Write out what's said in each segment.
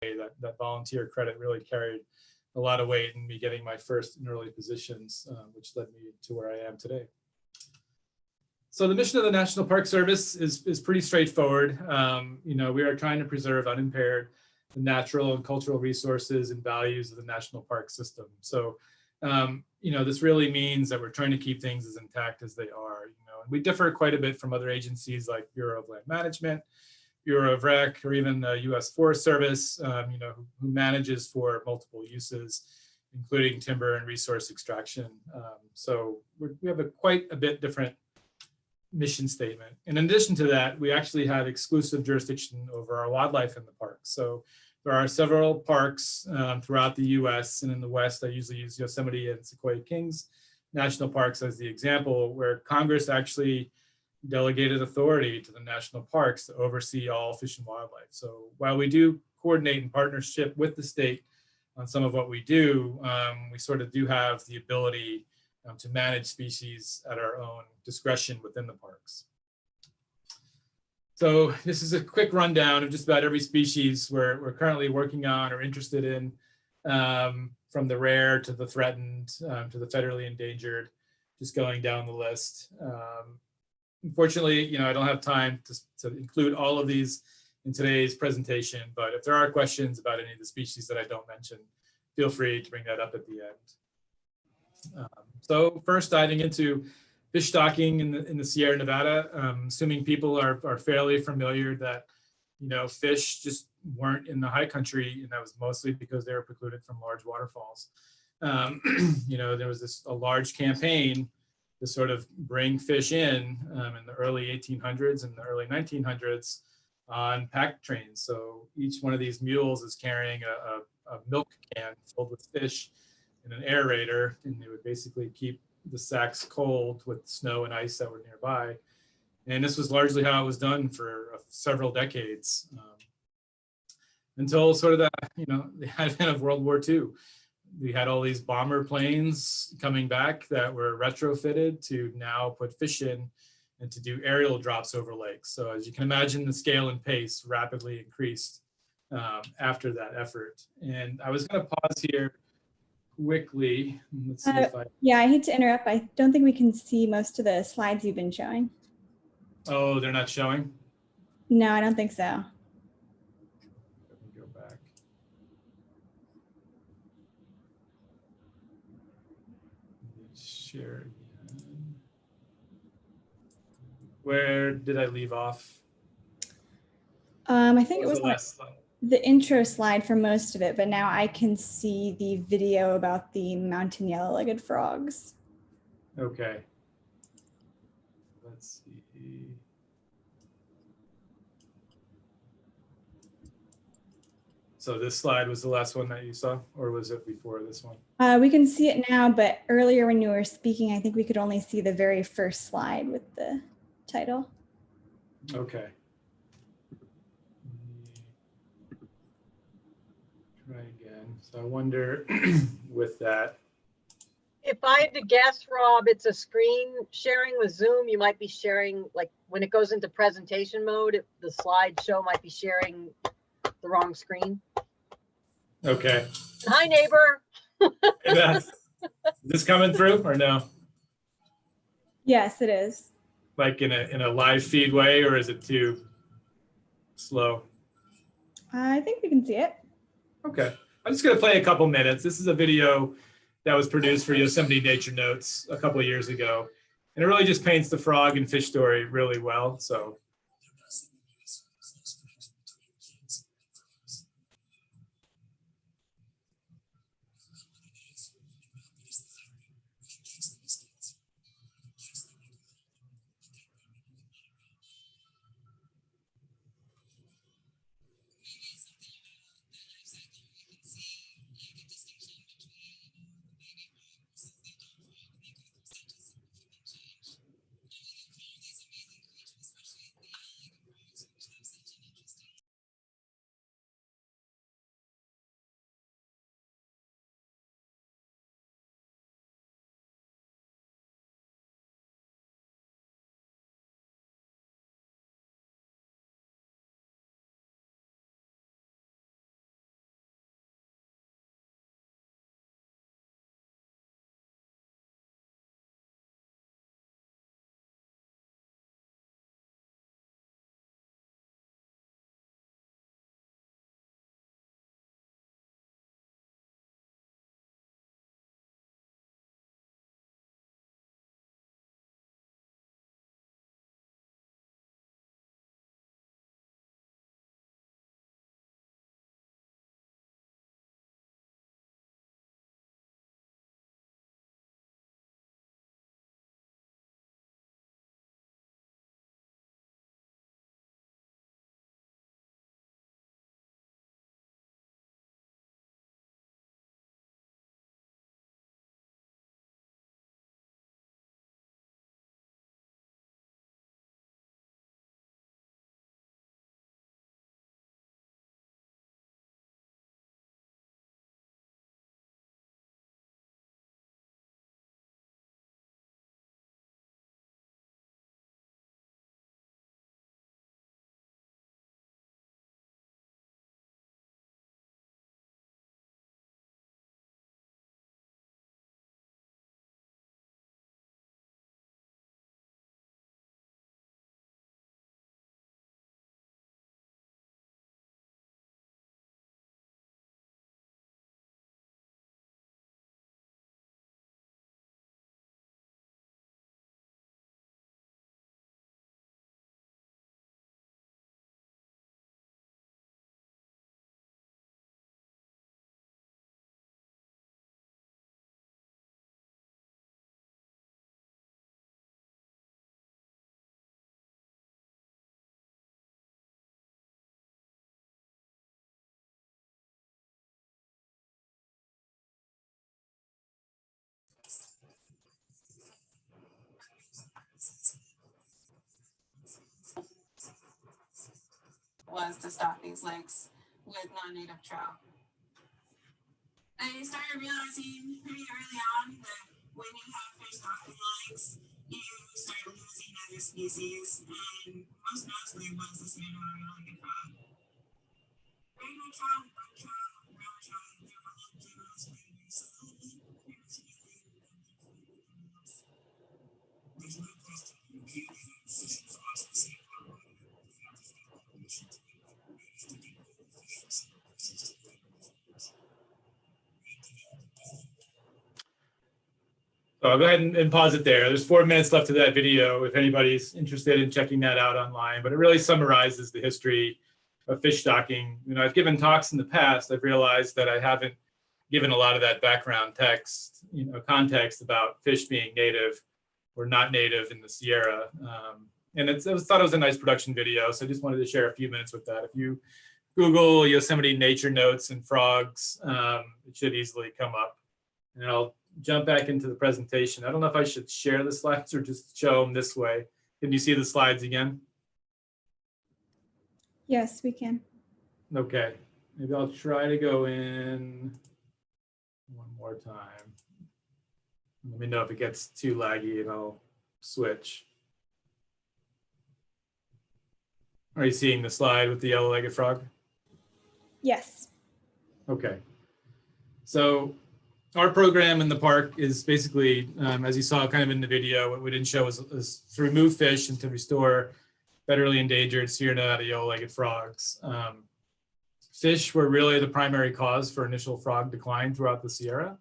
that volunteer credit really carried a lot of weight in me getting my first and early positions, which led me to where I am today. So the mission of the National Park Service is pretty straightforward. We are trying to preserve unimpaired the natural and cultural resources and values of the national park system. So, this really means that we're trying to keep things as intact as they are. And we differ quite a bit from other agencies like Bureau of Land Management, Bureau of Rec, or even the U.S. Forest Service, who manages for multiple uses, including timber and resource extraction. So we have quite a bit different mission statement. In addition to that, we actually have exclusive jurisdiction over our wildlife in the park. So there are several parks throughout the US, and in the West, I usually use Yosemite and Sequoia Kings National Parks as the example, where Congress actually delegated authority to the national parks to oversee all fish and wildlife. So while we do coordinate in partnership with the state on some of what we do, we sort of do have the ability to manage species at our own discretion within the parks. So this is a quick rundown of just about every species we're currently working on or interested in, from the rare to the threatened to the federally endangered, just going down the list. Unfortunately, I don't have time to include all of these in today's presentation, but if there are questions about any of the species that I don't mention, feel free to bring that up at the end. So first, diving into fish stocking in the Sierra Nevada, assuming people are fairly familiar that, fish just weren't in the high country, and that was mostly because they were precluded from large waterfalls. There was a large campaign to sort of bring fish in the early 1800s and the early 1900s on pack trains. So each one of these mules is carrying a milk can filled with fish in an aerator, and they would basically keep the sacks cold with snow and ice that were nearby. And this was largely how it was done for several decades, until sort of the advent of World War II. We had all these bomber planes coming back that were retrofitted to now put fish in and to do aerial drops over lakes. So as you can imagine, the scale and pace rapidly increased after that effort. And I was going to pause here quickly. Let's see if yeah, I hate to interrupt. I don't think we can see most of the slides you've been showing. Oh, they're not showing? No, I don't think so. Let me go back. Share again. Where did I leave off? I think it was the last slide? The intro slide for most of it, but now I can see the video about the mountain yellow-legged frogs. Okay. Let's see. So this slide was the last one that you saw, or was it before this one? We can see it now, but earlier when you were speaking, I think we could only see the very first slide with the title. Okay. Try again. So I wonder with that. If I had to guess, Rob, it's a screen sharing with Zoom. You might be sharing, like when it goes into presentation mode, the slideshow might be sharing the wrong screen. Okay. Hi, neighbor. Hey, Beth. Is this coming through or no? Yes, it is. Like in a live feed way, or is it too slow? I think we can see it. Okay. I'm just going to play a couple minutes. This is a video that was produced for Yosemite Nature Notes a couple of years ago. And it really just paints the frog and fish story really well. So. was to stock these lakes with non-native trout. I started realizing pretty early on that when you have fish stocking lakes, you start losing other species, and most mostly was this mineral yellow frog. Regular trout, brook trout, brown trout, they're all general species, so they'll eat pretty much anything that else. There's no question you can't have fish and frogs in the same pond. You have to find a population to get manage to get all the fish from some places to the other places. So I'll go ahead and pause it there. There's 4 minutes left of that video if anybody's interested in checking that out online, but it really summarizes the history of fish stocking. You know, I've given talks in the past. I've realized that I haven't given a lot of that background text, you know, context about fish being native or not native in the Sierra. And I thought it was a nice production video, so I just wanted to share a few minutes with that. If you Google Yosemite nature notes and frogs, it should easily come up. And I'll jump back into the presentation. I don't know if I should share the slides or just show them this way. Can you see the slides again? Yes, we can. Okay, maybe I'll try to go in one more time. Let me know if it gets too laggy and I'll switch. Are you seeing the slide with the yellow-legged frog? Yes. Okay. So our program in the park is basically, as you saw kind of in the video, what we didn't show is to remove fish and to restore federally endangered Sierra Nevada yellow-legged frogs. Fish were really the primary cause for initial frog decline throughout the Sierra.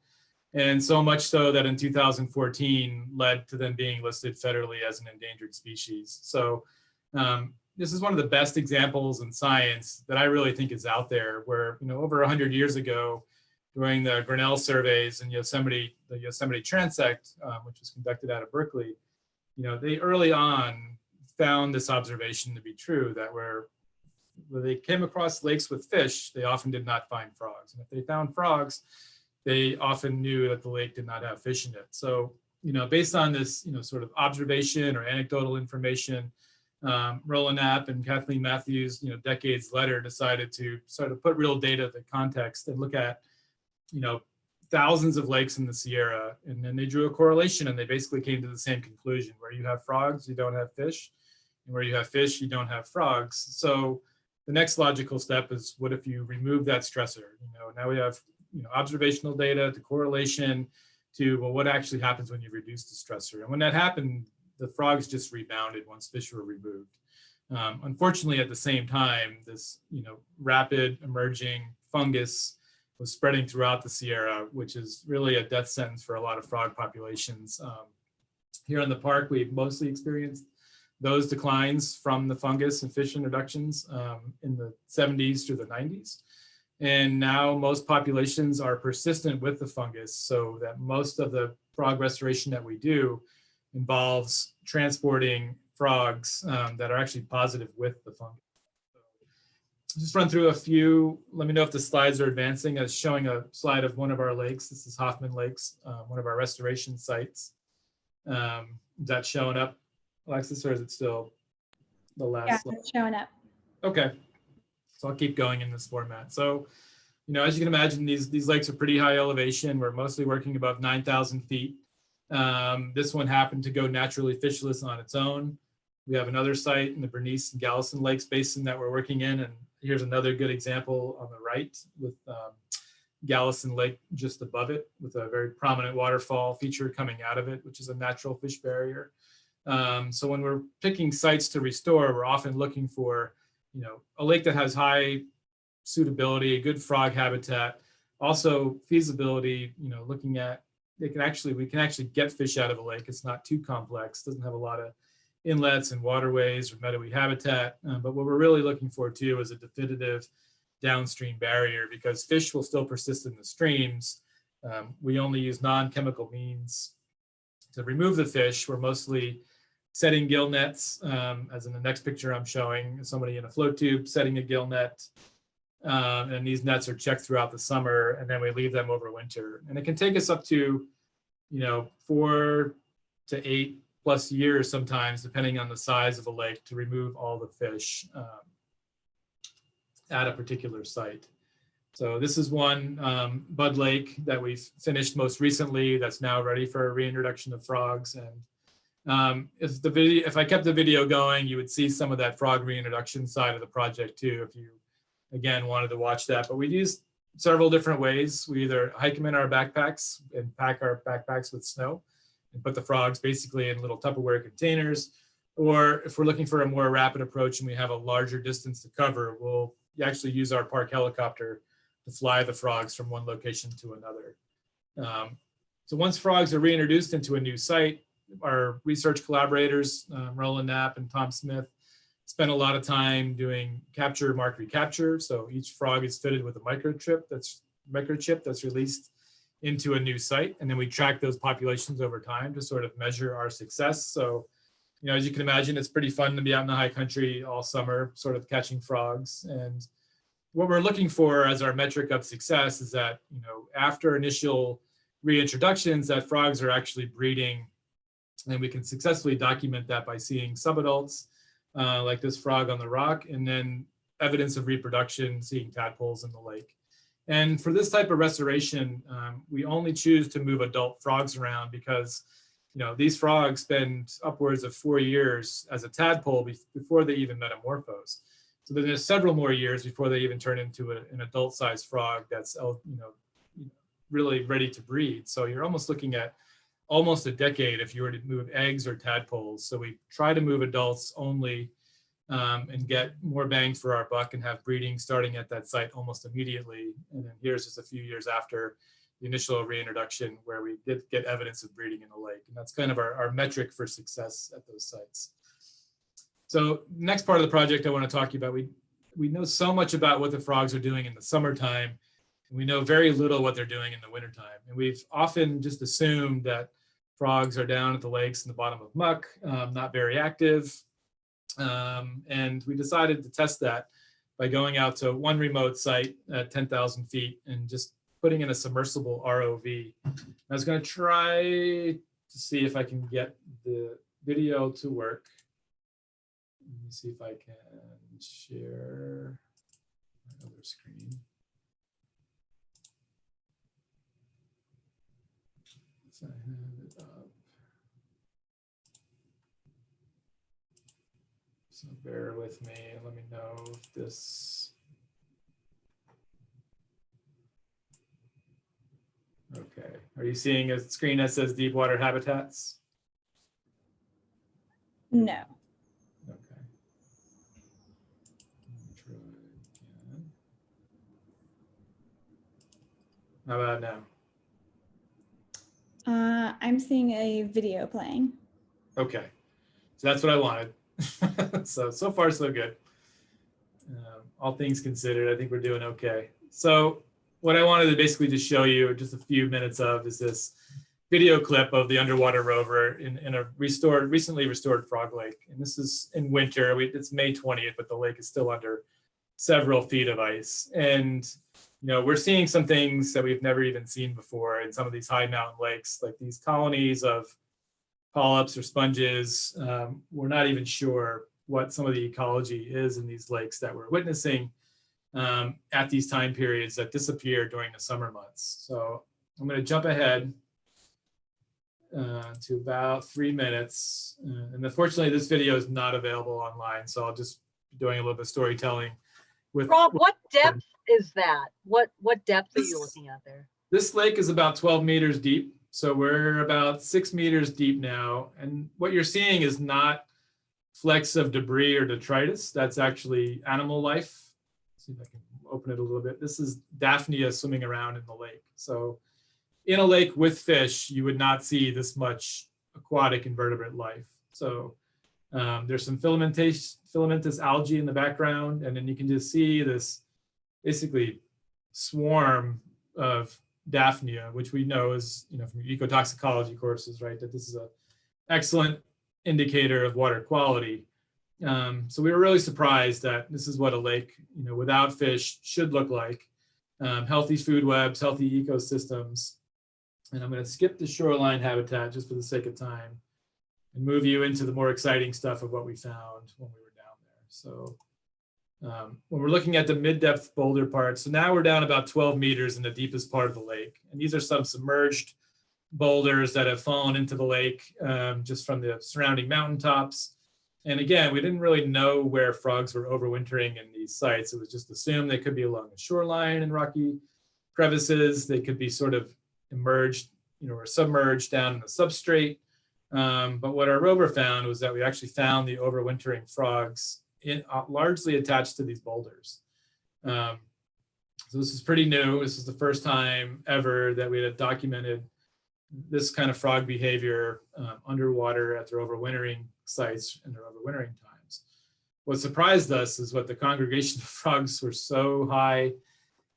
And so much so that in 2014 led to them being listed federally as an endangered species. So this is one of the best examples in science that I really think is out there, where, you know, over 100 years ago, during the Grinnell surveys in Yosemite, the Yosemite Transect, which was conducted out of Berkeley, you know, they early on found this observation to be true, that where they came across lakes with fish, they often did not find frogs. And if they found frogs, they often knew that the lake did not have fish in it. So, you know, based on this, you know, sort of observation or anecdotal information, Roland Knapp and Kathleen Matthews, you know, decades later decided to sort of put real data to context and look at, you know, thousands of lakes in the Sierra, and then they drew a correlation, and they basically came to the same conclusion: where you have frogs, you don't have fish, and where you have fish, you don't have frogs. So the next logical step is, what if you remove that stressor? You know, now we have, you know, observational data to correlation to, well, what actually happens when you reduce the stressor? And when that happened, the frogs just rebounded once fish were removed. Unfortunately, at the same time, this, you know, rapid emerging fungus was spreading throughout the Sierra, which is really a death sentence for a lot of frog populations. Here in the park, we've mostly experienced those declines from the fungus and fish introductions in the 70s through the 90s. And now most populations are persistent with the fungus, so that most of the frog restoration that we do involves transporting frogs that are actually positive with the fungus. So just run through a few. Let me know if the slides are advancing. I was showing a slide of one of our lakes. This is Hoffman Lakes, one of our restoration sites. Is that showing up, Alexis, or is it still the last slide? It's showing up. Okay, so I'll keep going in this format. So, you know, as you can imagine, these lakes are pretty high elevation. We're mostly working above 9,000 feet. This one happened to go naturally fishless on its own. We have another site in the Bernice and Galveston Lakes Basin that we're working in, and here's another good example on the right with Galveston Lake just above it, with a very prominent waterfall feature coming out of it, which is a natural fish barrier. So when we're picking sites to restore, we're often looking for, you know, a lake that has high suitability, a good frog habitat, also feasibility, you know, looking at, we can actually get fish out of a lake. It's not too complex, doesn't have a lot of inlets and waterways or meadowy habitat. But what we're really looking for too is a definitive downstream barrier, because fish will still persist in the streams. We only use non-chemical means to remove the fish. We're mostly setting gill nets, as in the next picture I'm showing, somebody in a float tube setting a gill net. And these nets are checked throughout the summer, and then we leave them over winter. And it can take us up to, you know, 4 to 8+ years sometimes, depending on the size of a lake, to remove all the fish. at a particular site. So this is one Bud Lake that we've finished most recently that's now ready for a reintroduction of frogs. And if I kept the video going, you would see some of that frog reintroduction side of the project too, if you, again, wanted to watch that. But we used several different ways. We either hike them in our backpacks and pack our backpacks with snow and put the frogs basically in little Tupperware containers. Or if we're looking for a more rapid approach and we have a larger distance to cover, we'll actually use our park helicopter to fly the frogs from one location to another. So once frogs are reintroduced into a new site, our research collaborators, Roland Knapp and Tom Smith, spend a lot of time doing capture, mark, recapture. So each frog is fitted with a microchip that's released into a new site. And then we track those populations over time to sort of measure our success. So, you know, as you can imagine, it's pretty fun to be out in the high country all summer, sort of catching frogs. And what we're looking for as our metric of success is that, you know, after initial reintroductions, that frogs are actually breeding, and we can successfully document that by seeing subadults like this frog on the rock, and then evidence of reproduction, seeing tadpoles in the lake. And for this type of restoration, we only choose to move adult frogs around because, you know, these frogs spend upwards of 4 years as a tadpole before they even metamorphose. So then there's several more years before they even turn into an adult-sized frog that's, you know, really ready to breed. So you're almost looking at almost a decade if you were to move eggs or tadpoles. So we try to move adults only and get more bang for our buck and have breeding starting at that site almost immediately. And then here's just a few years after the initial reintroduction where we did get evidence of breeding in the lake. And that's kind of our metric for success at those sites. So next part of the project I want to talk to you about, we know so much about what the frogs are doing in the summertime, and we know very little what they're doing in the wintertime. And we've often just assumed that frogs are down at the lakes in the bottom of muck, not very active. And we decided to test that by going out to one remote site at 10,000 feet and just putting in a submersible ROV. I was going to try to see if I can get the video to work. Let me see if I can share my other screen. So I have it up. So bear with me and let me know if this. Okay, are you seeing a screen that says deep water habitats? No. Okay. Try again. How about now? I'm seeing a video playing. Okay, so that's what I wanted. so far so good. All things considered, I think we're doing okay. So what I wanted to basically just show you just a few minutes of is this video clip of the underwater rover in a recently restored frog lake. And this is in winter. It's May 20th, but the lake is still under several feet of ice. And you know, we're seeing some things that we've never even seen before in some of these high mountain lakes, like these colonies of polyps or sponges. We're not even sure what some of the ecology is in these lakes that we're witnessing at these time periods that disappear during the summer months. So I'm going to jump ahead to about 3 minutes. And unfortunately, this video is not available online. So I'll just be doing a little bit of storytelling. Rob, what depth is that? What depth are you looking at there? This lake is about 12 meters deep. So we're about 6 meters deep now. And what you're seeing is not flecks of debris or detritus. That's actually animal life. Let's see if I can open it a little bit. This is Daphnia swimming around in the lake. So in a lake with fish, you would not see this much aquatic invertebrate life. So there's some filamentous algae in the background, and then you can just see this basically swarm of Daphnia, which we know is, you know, from ecotoxicology courses, right, that this is an excellent indicator of water quality. So we were really surprised that this is what a lake, you know, without fish should look like. Healthy food webs, healthy ecosystems. And I'm going to skip the shoreline habitat just for the sake of time and move you into the more exciting stuff of what we found when we were down there. So When we're looking at the mid-depth boulder part, so now we're down about 12 meters in the deepest part of the lake. And these are some submerged boulders that have fallen into the lake just from the surrounding mountaintops. And again, we didn't really know where frogs were overwintering in these sites. It was just assumed they could be along the shoreline in rocky crevices. They could be sort of emerged, or submerged down in the substrate. But what our rover found was that we actually found the overwintering frogs largely attached to these boulders. So this is pretty new. This is the first time ever that we had documented this kind of frog behavior underwater at their overwintering sites and their overwintering times. What surprised us is what the congregation of frogs were so high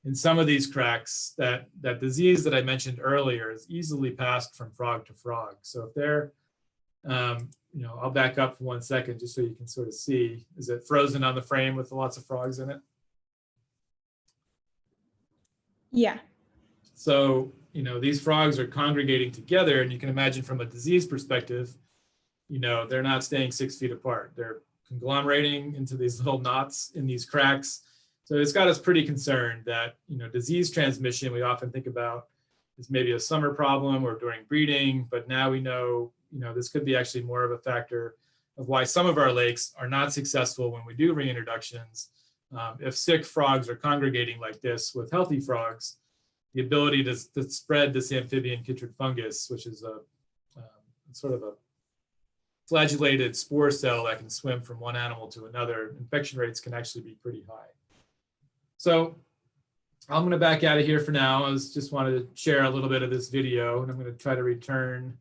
in some of these cracks that disease that I mentioned earlier is easily passed from frog to frog. So if they're, I'll back up for 1 second just so you can sort of see. Is it frozen on the frame with lots of frogs in it? Yeah. So, these frogs are congregating together, and you can imagine from a disease perspective, they're not staying 6 feet apart. They're conglomerating into these little knots in these cracks. So it's got us pretty concerned that, disease transmission we often think about is maybe a summer problem or during breeding, but now we know, this could be actually more of a factor of why some of our lakes are not successful when we do reintroductions. If sick frogs are congregating like this with healthy frogs, the ability to spread this amphibian chytrid fungus, which is a sort of a flagellated spore cell that can swim from one animal to another, infection rates can actually be pretty high. So I'm going to back out of here for now. I just wanted to share a little bit of this video, and I'm going to try to return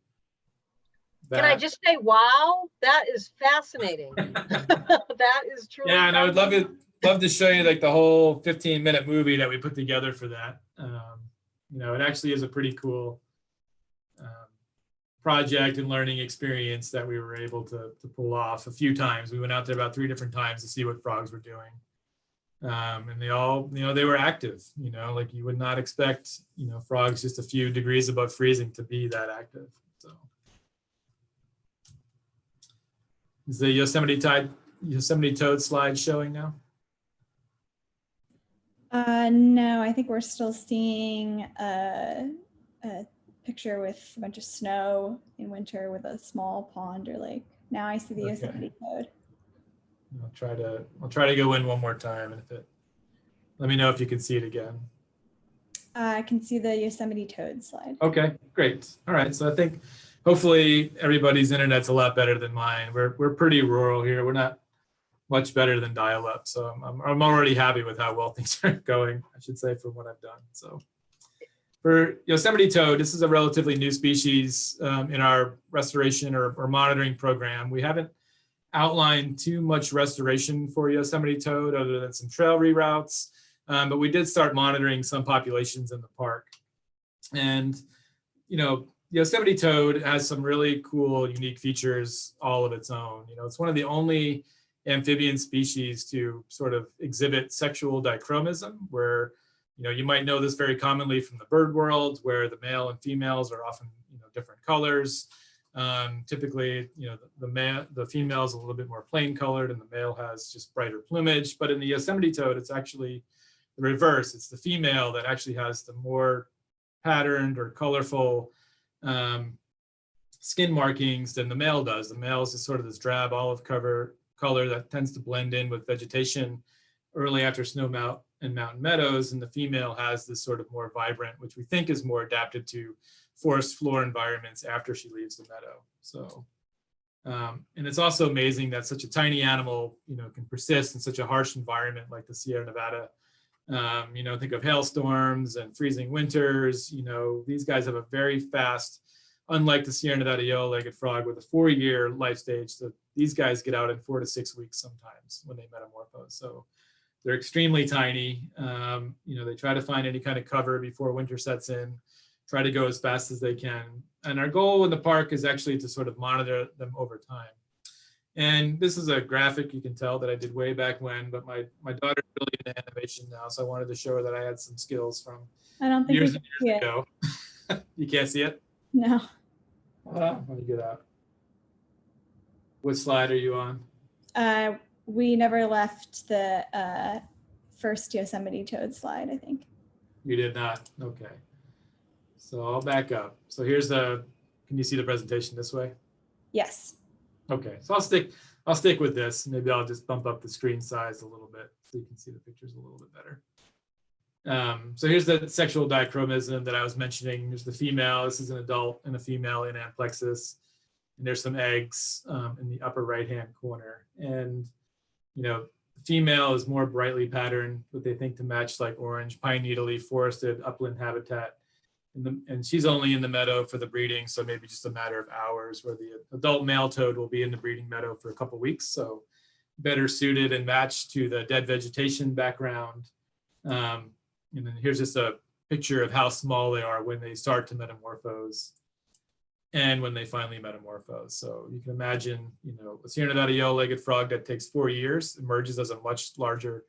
back. Can I just say, wow, that is fascinating. That is truly. Yeah, and I would love to show you like the whole 15-minute movie that we put together for that. It actually is a pretty cool project and learning experience that we were able to pull off a few times. We went out there about 3 different times to see what frogs were doing. And they all, they were active, like you would not expect, frogs just a few degrees above freezing to be that active. So is the Yosemite toad slide showing now? No, I think we're still seeing a picture with a bunch of snow in winter with a small pond or lake. Now I see the Yosemite toad. I'll try to go in one more time, and let me know if you can see it again. I can see the Yosemite toad slide. Okay, great. All right, so I think hopefully everybody's internet's a lot better than mine. We're pretty rural here. We're not much better than dial-up, so I'm already happy with how well things are going, I should say, from what I've done. So for Yosemite toad, this is a relatively new species in our restoration or monitoring program. We haven't outlined too much restoration for Yosemite toad other than some trail reroutes, but we did start monitoring some populations in the park. And, Yosemite toad has some really cool, unique features all of its own. It's one of the only amphibian species to sort of exhibit sexual dichromism, where, you might know this very commonly from the bird world, where the male and females are often, different colors. Typically, the female is a little bit more plain colored and the male has just brighter plumage. But in the Yosemite toad, it's actually the reverse. It's the female that actually has the more patterned or colorful skin markings than the male does. The male is just sort of this drab olive color that tends to blend in with vegetation early after snow melt and mountain meadows, and the female has this sort of more vibrant, which we think is more adapted to forest floor environments after she leaves the meadow. So, and it's also amazing that such a tiny animal, can persist in such a harsh environment like the Sierra Nevada. Think of hailstorms and freezing winters. These guys have a very fast, unlike the Sierra Nevada yellow-legged frog with a 4-year life stage, so these guys get out in 4 to 6 weeks sometimes when they metamorphose. So they're extremely tiny. They try to find any kind of cover before winter sets in, try to go as fast as they can. And our goal in the park is actually to sort of monitor them over time. And this is a graphic you can tell that I did way back when, but my daughter's really into animation now, so I wanted to show her that I had some skills from years and years ago. You can't see it? No. Let me get out. What slide are you on? We never left the first Yosemite toad slide, I think. You did not? Okay. So I'll back up. So here's the, can you see the presentation this way? Yes. Okay, so I'll stick with this. Maybe I'll just bump up the screen size a little bit so you can see the pictures a little bit better. So here's the sexual dichromism that I was mentioning. There's the female. This is an adult and a female in amplexus. And there's some eggs in the upper right-hand corner. And, you know, the female is more brightly patterned, what they think to match like orange, pine needle forested upland habitat. And she's only in the meadow for the breeding, so maybe just a matter of hours, where the adult male toad will be in the breeding meadow for a couple of weeks, so better suited and matched to the dead vegetation background. And then here's just a picture of how small they are when they start to metamorphose and when they finally metamorphose. So you can imagine, you know, a Sierra Nevada yellow-legged frog that takes 4 years emerges as a much larger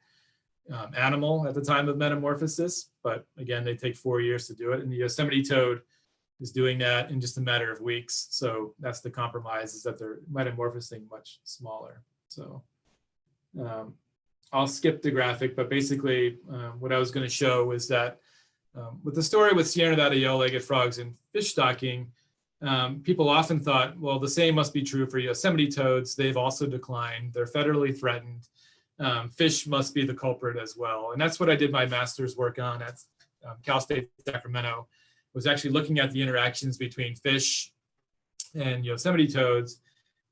animal at the time of metamorphosis, but again, they take 4 years to do it. And the Yosemite toad is doing that in just a matter of weeks. So that's the compromise, is that they're metamorphosing much smaller. So I'll skip the graphic, but basically what I was going to show is that with the story with Sierra Nevada yellow-legged frogs and fish stocking, people often thought, well, the same must be true for Yosemite toads. They've also declined. They're federally threatened. Fish must be the culprit as well. And that's what I did my master's work on at Cal State Sacramento, was actually looking at the interactions between fish and Yosemite toads.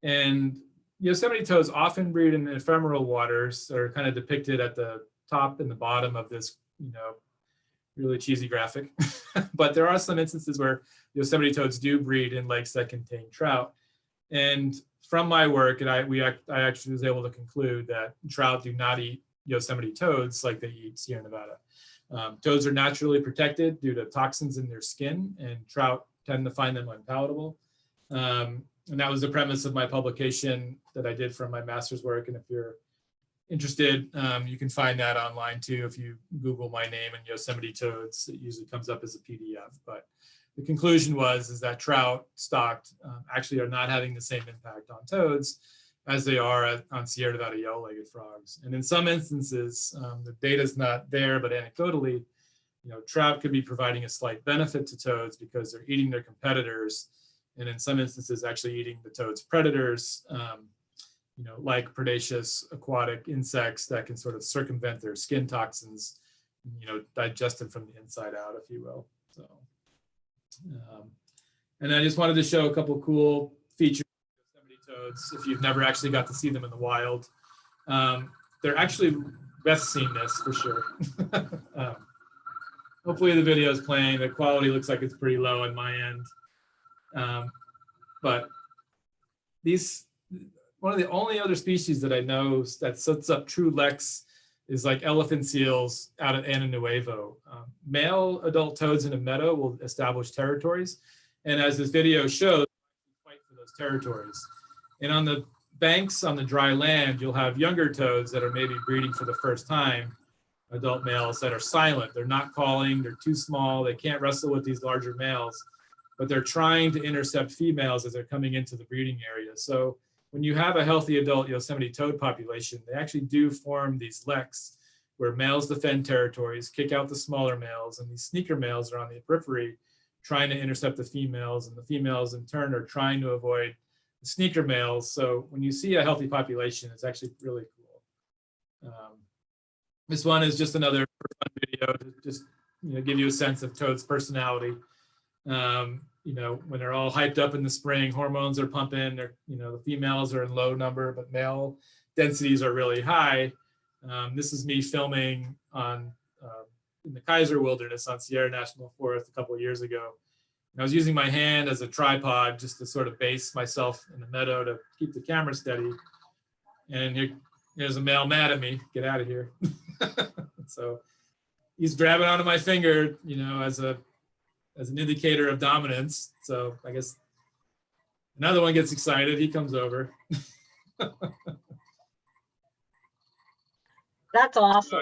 And Yosemite toads often breed in ephemeral waters that are kind of depicted at the top and the bottom of this, you know, really cheesy graphic. But there are some instances where Yosemite toads do breed in lakes that contain trout. And from my work, and I actually was able to conclude that trout do not eat Yosemite toads like they eat Sierra Nevada. Toads are naturally protected due to toxins in their skin, and trout tend to find them unpalatable. And that was the premise of my publication that I did from my master's work. And if you're interested, you can find that online too. If you Google my name and Yosemite toads, it usually comes up as a PDF. But the conclusion is that trout stocked actually are not having the same impact on toads as they are on Sierra Nevada yellow-legged frogs. And in some instances, the data is not there, but anecdotally, you know, trout could be providing a slight benefit to toads because they're eating their competitors, and in some instances, actually eating the toad's predators, you know, like predaceous aquatic insects that can sort of circumvent their skin toxins, you know, digest them from the inside out, if you will. So. And I just wanted to show a couple of cool features of Yosemite toads if you've never actually got to see them in the wild. They're actually best seen this for sure. Hopefully the video is playing. The quality looks like it's pretty low on my end. But one of the only other species that I know that sets up true leks is like elephant seals out at Ano Nuevo. Male adult toads in a meadow will establish territories. And as this video shows, fight for those territories. And on the banks on the dry land, you'll have younger toads that are maybe breeding for the first time, adult males that are silent. They're not calling, they're too small, they can't wrestle with these larger males, but they're trying to intercept females as they're coming into the breeding area. So when you have a healthy adult Yosemite toad population, they actually do form these leks where males defend territories, kick out the smaller males, and these sneaker males are on the periphery trying to intercept the females, and the females in turn are trying to avoid the sneaker males. So when you see a healthy population, it's actually really cool. This one is just another fun video to just, you know, give you a sense of toad's personality. You know, when they're all hyped up in the spring, hormones are pumping, they're, you know, the females are in low number, but male densities are really high. This is me filming on in the Kaiser Wilderness on Sierra National Forest a couple of years ago. And I was using my hand as a tripod just to sort of base myself in the meadow to keep the camera steady. And here's a male mad at me, get out of here. So he's grabbing onto my finger, you know, as an indicator of dominance. So I guess another one gets excited, he comes over. That's awesome.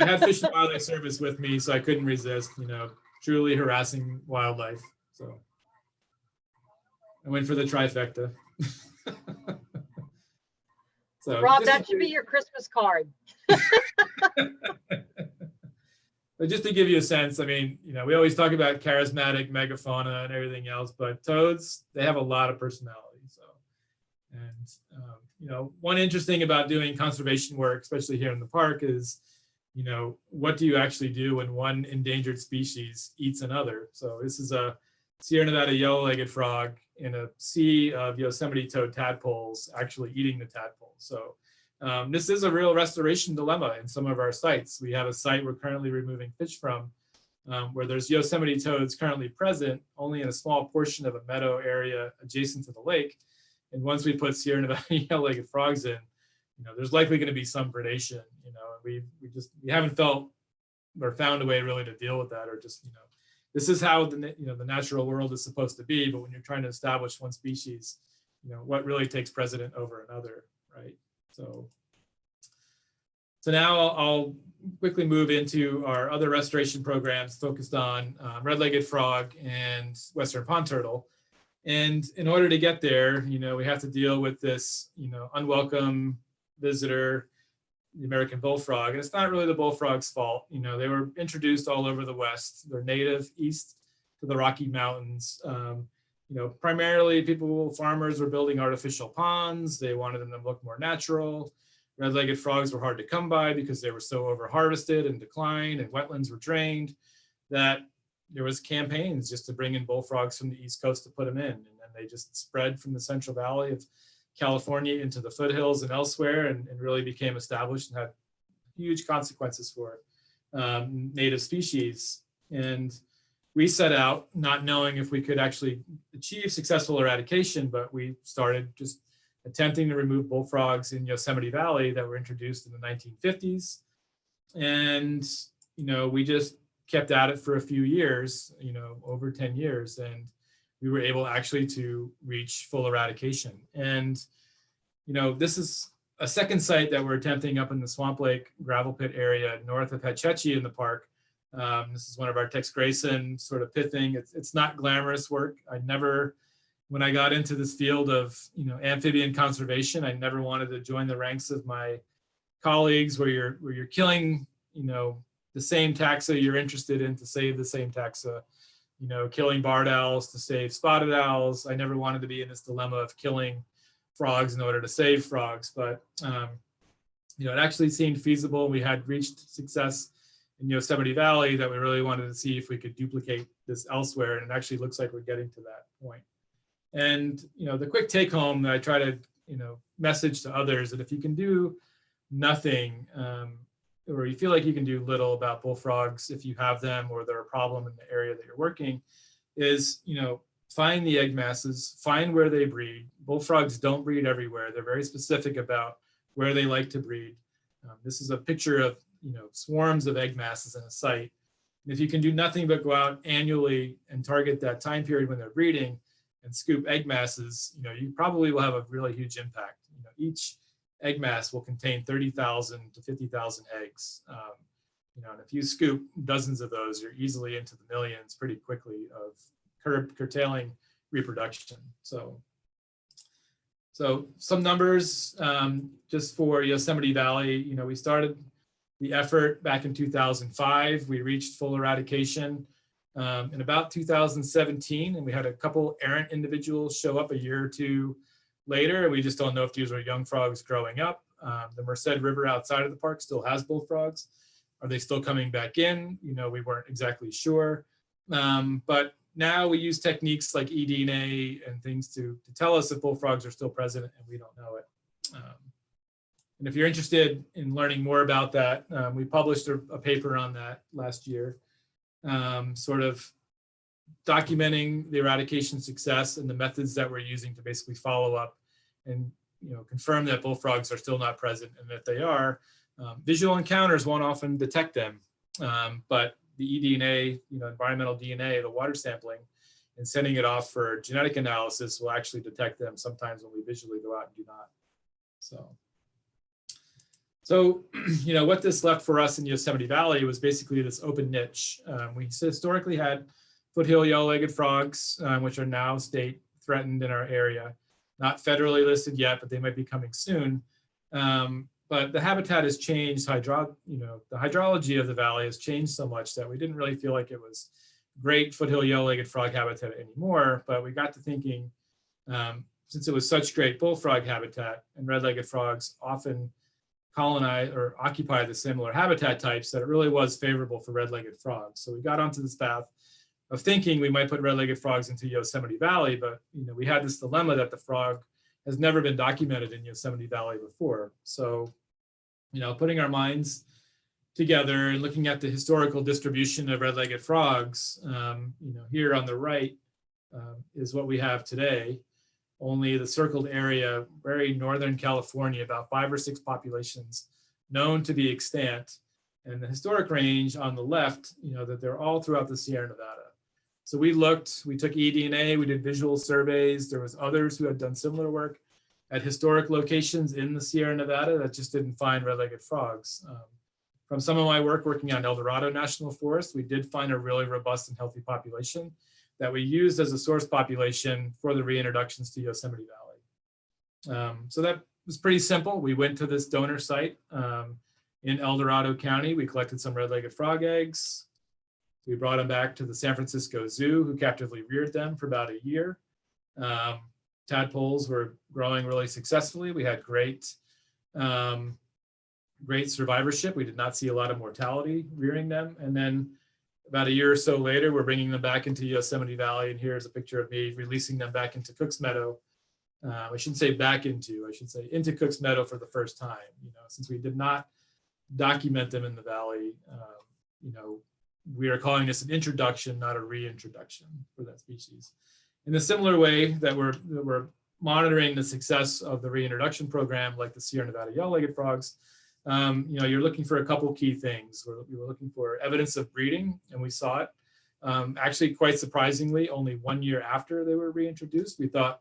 I had Fish and Wildlife Service with me, so I couldn't resist, you know, truly harassing wildlife. So I went for the trifecta. So Rob, just to that should be give- your Christmas card. But just to give you a sense, I mean, you know, we always talk about charismatic megafauna and everything else, but toads, they have a lot of personality. So, and you know, one interesting about doing conservation work, especially here in the park, is, you know, what do you actually do when one endangered species eats another? So this is a Sierra Nevada yellow-legged frog in a sea of Yosemite toad tadpoles actually eating the tadpole. So this is a real restoration dilemma in some of our sites. We have a site we're currently removing fish from where there's Yosemite toads currently present only in a small portion of a meadow area adjacent to the lake. And once we put Sierra Nevada yellow-legged frogs in, you know, there's likely going to be some predation. You know, we haven't felt or found a way really to deal with that, or just, you know, this is how the natural world is supposed to be. But when you're trying to establish one species, you know, what really takes precedent over another, right? So now I'll quickly move into our other restoration programs focused on red-legged frog and western pond turtle. And in order to get there, you know, we have to deal with this, you know, unwelcome visitor, the American bullfrog. And it's not really the bullfrog's fault. You know, they were introduced all over the West. They're native east to the Rocky Mountains. You know, primarily farmers were building artificial ponds. They wanted them to look more natural. Red-legged frogs were hard to come by because they were so over-harvested and declined, and wetlands were drained, that there was campaigns just to bring in bullfrogs from the East Coast to put them in. And then they just spread from the Central Valley of California into the foothills and elsewhere, and really became established and had huge consequences for native species. And we set out not knowing if we could actually achieve successful eradication, but we started just attempting to remove bullfrogs in Yosemite Valley that were introduced in the 1950s. And, you know, we just kept at it for a few years, you know, over 10 years. And we were able actually to reach full eradication. And, you know, this is a second site that we're attempting up in the Swamp Lake gravel pit area north of Hetch Hetchy in the park. This is one of our Tex Grayson sort of pithing. It's not glamorous work. When I got into this field of, you know, amphibian conservation, I never wanted to join the ranks of my colleagues where you're killing, you know, the same taxa you're interested in to save the same taxa, you know, killing barred owls to save spotted owls. I never wanted to be in this dilemma of killing frogs in order to save frogs, but, you know, it actually seemed feasible. We had reached success in Yosemite Valley that we really wanted to see if we could duplicate this elsewhere. And it actually looks like we're getting to that point. And, you know, the quick take home that I try to, you know, message to others, that if you can do nothing, or you feel like you can do little about bullfrogs if you have them or they're a problem in the area that you're working, is, you know, find the egg masses, find where they breed. Bullfrogs don't breed everywhere. They're very specific about where they like to breed. This is a picture of, you know, swarms of egg masses in a site. And if you can do nothing but go out annually and target that time period when they're breeding and scoop egg masses, you know, you probably will have a really huge impact. You know, each egg mass will contain 30,000 to 50,000 eggs. You know, and if you scoop dozens of those, you're easily into the millions pretty quickly of curtailing reproduction. So some numbers just for Yosemite Valley. You know, we started the effort back in 2005. We reached full eradication in about 2017, and we had a couple errant individuals show up a year or two later. We just don't know if these were young frogs growing up. The Merced River outside of the park still has bullfrogs. Are they still coming back in? You know, we weren't exactly sure. But now we use techniques like eDNA and things to tell us if bullfrogs are still present, and we don't know it. And if you're interested in learning more about that, we published a paper on that last year, sort of documenting the eradication success and the methods that we're using to basically follow up and, you know, confirm that bullfrogs are still not present, and that they are. Visual encounters won't often detect them, but the eDNA, you know, environmental DNA, the water sampling, and sending it off for genetic analysis will actually detect them sometimes when we visually go out and do not. So, you know, what this left for us in Yosemite Valley was basically this open niche. We historically had foothill yellow-legged frogs, which are now state threatened in our area. Not federally listed yet, but they might be coming soon. But the habitat has changed. The hydrology of the valley has changed so much that we didn't really feel like it was great foothill yellow-legged frog habitat anymore. But we got to thinking, since it was such great bullfrog habitat, and red-legged frogs often colonize or occupy the similar habitat types, that it really was favorable for red-legged frogs. So we got onto this path of thinking we might put red-legged frogs into Yosemite Valley, but we had this dilemma that the frog has never been documented in Yosemite Valley before. So, putting our minds together and looking at the historical distribution of red-legged frogs, here on the right is what we have today. Only the circled area, very northern California, about 5 or 6 populations known to be extant. And the historic range on the left, that they're all throughout the Sierra Nevada. So we took eDNA, we did visual surveys. There was others who had done similar work at historic locations in the Sierra Nevada that just didn't find red-legged frogs. From some of my work working on El Dorado National Forest, we did find a really robust and healthy population that we used as a source population for the reintroductions to Yosemite Valley. So that was pretty simple. We went to this donor site in El Dorado County. We collected some red-legged frog eggs. We brought them back to the San Francisco Zoo, who captively reared them for about a year. Tadpoles were growing really successfully. We had great survivorship. We did not see a lot of mortality rearing them. And then about a year or so later, we're bringing them back into Yosemite Valley. And here's a picture of me releasing them back into Cook's Meadow. I shouldn't say back into, I should say into Cook's Meadow for the first time. Since we did not document them in the valley, we are calling this an introduction, not a reintroduction for that species. In a similar way that we're monitoring the success of the reintroduction program, like the Sierra Nevada yellow-legged frogs, you're looking for a couple key things. We were looking for evidence of breeding, and we saw it. Actually, quite surprisingly, only 1 year after they were reintroduced, we thought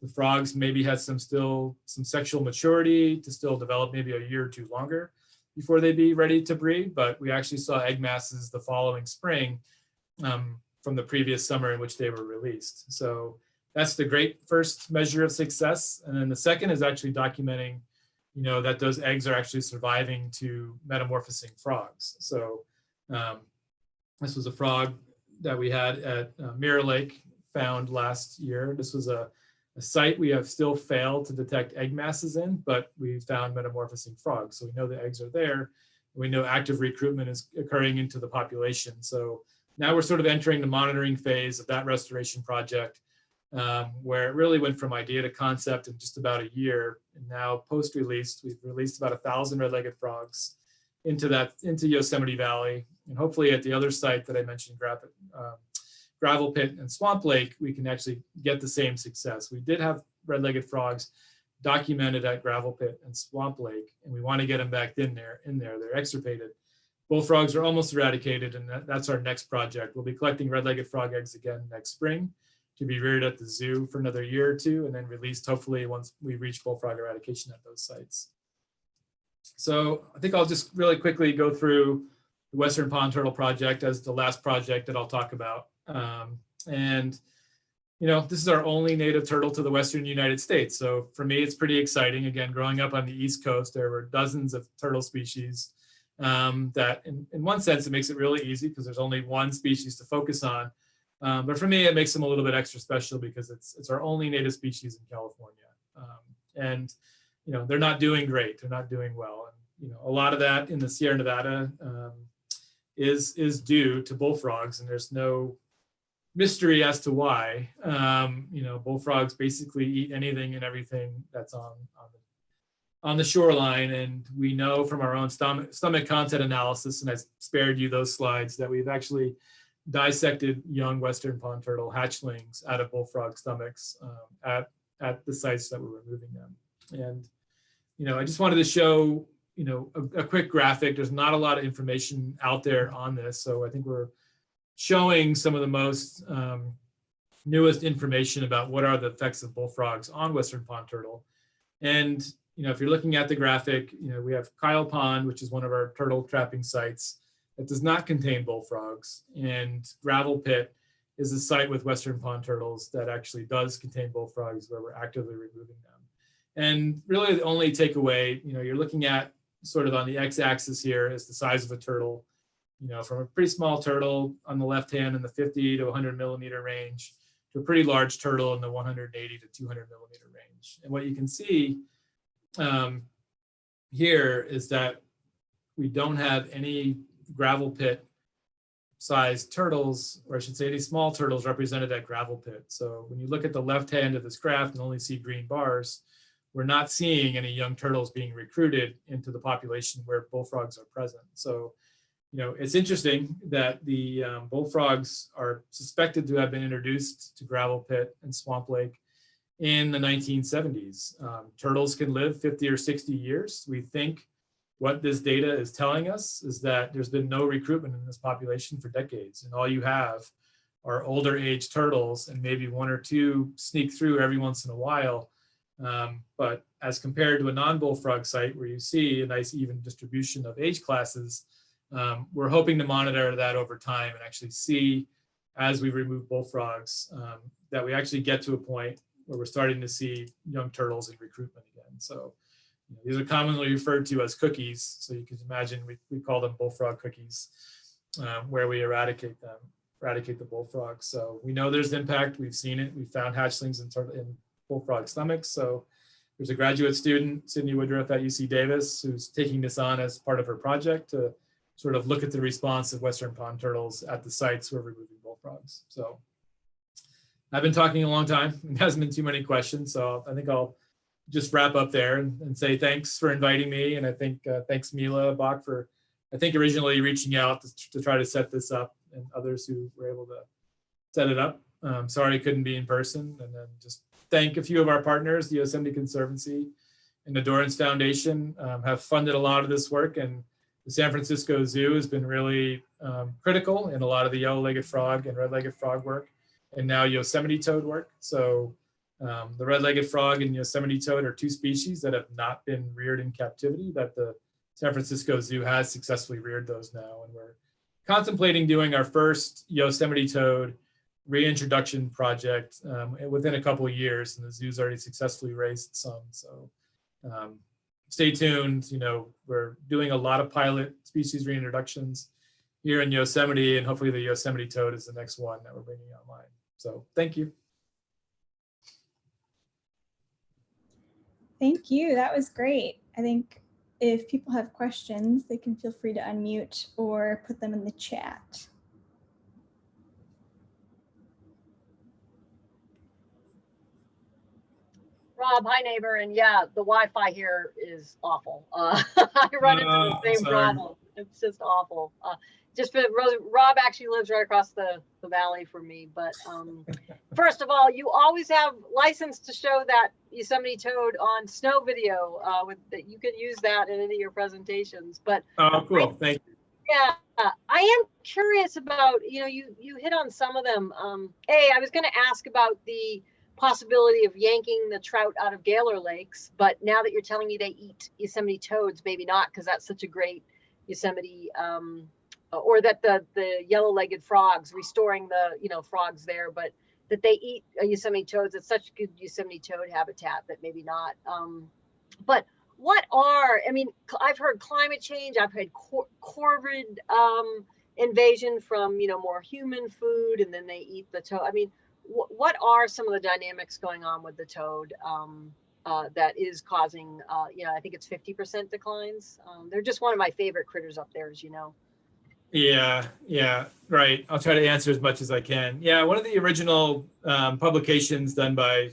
the frogs maybe had some sexual maturity to still develop maybe a year or two longer before they'd be ready to breed. But we actually saw egg masses the following spring from the previous summer in which they were released. So that's the great first measure of success. And then the second is actually documenting that those eggs are actually surviving to metamorphosing frogs. So this was a frog that we had at Mirror Lake, found last year. This was a site we have still failed to detect egg masses in, but we found metamorphosing frogs. So we know the eggs are there. We know active recruitment is occurring into the population. So now we're sort of entering the monitoring phase of that restoration project, where it really went from idea to concept in just about a year. And now post-release, we've released about 1,000 red-legged frogs into Yosemite Valley. And hopefully at the other site that I mentioned, Gravel Pit and Swamp Lake, we can actually get the same success. We did have red-legged frogs documented at Gravel Pit and Swamp Lake, and we want to get them back in there. They're extirpated. Bullfrogs are almost eradicated, and that's our next project. We'll be collecting red-legged frog eggs again next spring to be reared at the zoo for another year or two, and then released hopefully once we reach bullfrog eradication at those sites. So I think I'll just really quickly go through the Western Pond Turtle Project as the last project that I'll talk about. This is our only native turtle to the Western United States. So for me, it's pretty exciting. Again, growing up on the East Coast, there were dozens of turtle species that in one sense, it makes it really easy because there's only one species to focus on. But for me, it makes them a little bit extra special because it's our only native species in California. They're not doing great. They're not doing well. And, a lot of that in the Sierra Nevada is due to bullfrogs, and there's no mystery as to why. Bullfrogs basically eat anything and everything that's on the shoreline. And we know from our own stomach content analysis, and I spared you those slides, that we've actually dissected young Western pond turtle hatchlings out of bullfrog stomachs at the sites that we're removing them. And, I just wanted to show, a quick graphic. There's not a lot of information out there on this. So I think we're showing some of the most newest information about what are the effects of bullfrogs on Western pond turtle. And, if you're looking at the graphic, we have Kyle Pond, which is one of our turtle trapping sites that does not contain bullfrogs. And Gravel Pit is a site with Western pond turtles that actually does contain bullfrogs, where we're actively removing them. And really the only takeaway, you're looking at sort of on the x-axis here is the size of a turtle, from a pretty small turtle on the left hand in the 50 to 100 millimeter range to a pretty large turtle in the 180 to 200 millimeter range. And what you can see here is that we don't have any gravel pit sized turtles, or I should say any small turtles represented at gravel pit. So when you look at the left hand of this graph and only see green bars, we're not seeing any young turtles being recruited into the population where bullfrogs are present. So, it's interesting that the bullfrogs are suspected to have been introduced to gravel pit and swamp lake in the 1970s. Turtles can live 50 or 60 years. We think what this data is telling us is that there's been no recruitment in this population for decades, and all you have are older age turtles, and maybe one or two sneak through every once in a while. But as compared to a non-bullfrog site where you see a nice even distribution of age classes, we're hoping to monitor that over time and actually see, as we remove bullfrogs, that we actually get to a point where we're starting to see young turtles in recruitment again. So these are commonly referred to as cookies. So you can imagine we call them bullfrog cookies, where we eradicate the bullfrogs. So we know there's impact. We've seen it. We found hatchlings in bullfrog stomachs. So there's a graduate student, Sydney Woodruff at UC Davis, who's taking this on as part of her project to sort of look at the response of Western pond turtles at the sites where we're removing bullfrogs. So I've been talking a long time. It hasn't been too many questions. So I think I'll just wrap up there and say thanks for inviting me. And I think thanks Mila Bach for, I think, originally reaching out to try to set this up, and others who were able to set it up. Sorry I couldn't be in person. And then just thank a few of our partners, the Yosemite Conservancy and the Dorrance Foundation have funded a lot of this work. And the San Francisco Zoo has been really critical in a lot of the yellow-legged frog and red-legged frog work, and now Yosemite toad work. So the red-legged frog and Yosemite toad are two species that have not been reared in captivity, that the San Francisco Zoo has successfully reared those now. And we're contemplating doing our first Yosemite toad reintroduction project within a couple of years, and the zoo's already successfully raised some. So stay tuned. We're doing a lot of pilot species reintroductions here in Yosemite, and hopefully the Yosemite toad is the next one that we're bringing online. So thank you. Thank you. That was great. I think if people have questions, they can feel free to unmute or put them in the chat. Rob, hi neighbor, and yeah, the Wi-Fi here is awful. I run into the same problem. It's just awful. Rob actually lives right across the valley from me. But first of all, you always have license to show that Yosemite toad on snow video. That you can use that in any of your presentations. But cool, thank you. Yeah, I am curious about, you hit on some of them. I was going to ask about the possibility of yanking the trout out of Gaylor lakes, but now that you're telling me they eat Yosemite toads, maybe not, because that's such a great Yosemite, or that the yellow-legged frogs, restoring the frogs there, but that they eat Yosemite toads. It's such good Yosemite toad habitat that maybe not. But I've heard climate change. I've heard corvid invasion from more human food, and then they eat the toad. What are some of the dynamics going on with the toad that is causing, I think it's 50% declines. They're just one of my favorite critters up there, as you know. Yeah, right. I'll try to answer as much as I can. Yeah, one of the original publications done by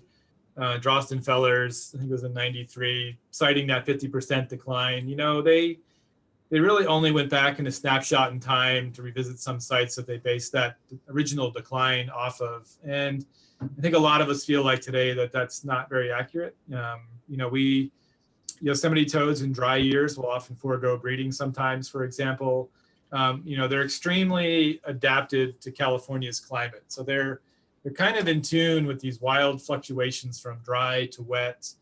Drosten Fellers, I think it was in '93, citing that 50% decline. They really only went back in a snapshot in time to revisit some sites that they based that original decline off of. And I think a lot of us feel like today that that's not very accurate. Yosemite toads in dry years will often forego breeding sometimes, for example. They're extremely adapted to California's climate. So they're kind of in tune with these wild fluctuations from dry to wet.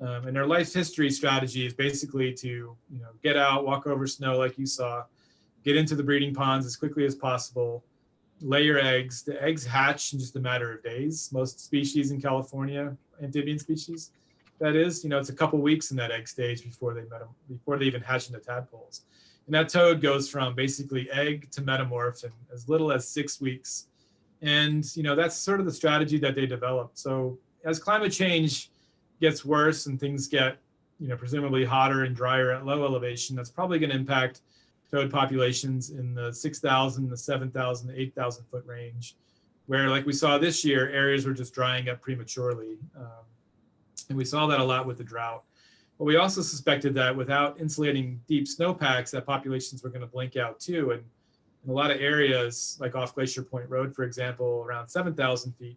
And their life history strategy is basically to, get out, walk over snow like you saw, get into the breeding ponds as quickly as possible, lay your eggs. The eggs hatch in just a matter of days. Most species in California, amphibian species, that is. It's a couple weeks in that egg stage before they even hatch into tadpoles. And that toad goes from basically egg to metamorph in as little as 6 weeks. And, that's sort of the strategy that they developed. So as climate change gets worse and things get, presumably hotter and drier at low elevation, that's probably going to impact toad populations in the 6,000, the 7,000, 8,000 foot range, where, like we saw this year, areas were just drying up prematurely. And we saw that a lot with the drought. But we also suspected that without insulating deep snowpacks, that populations were going to blink out too. And in a lot of areas, like off Glacier Point Road, for example, around 7,000 feet,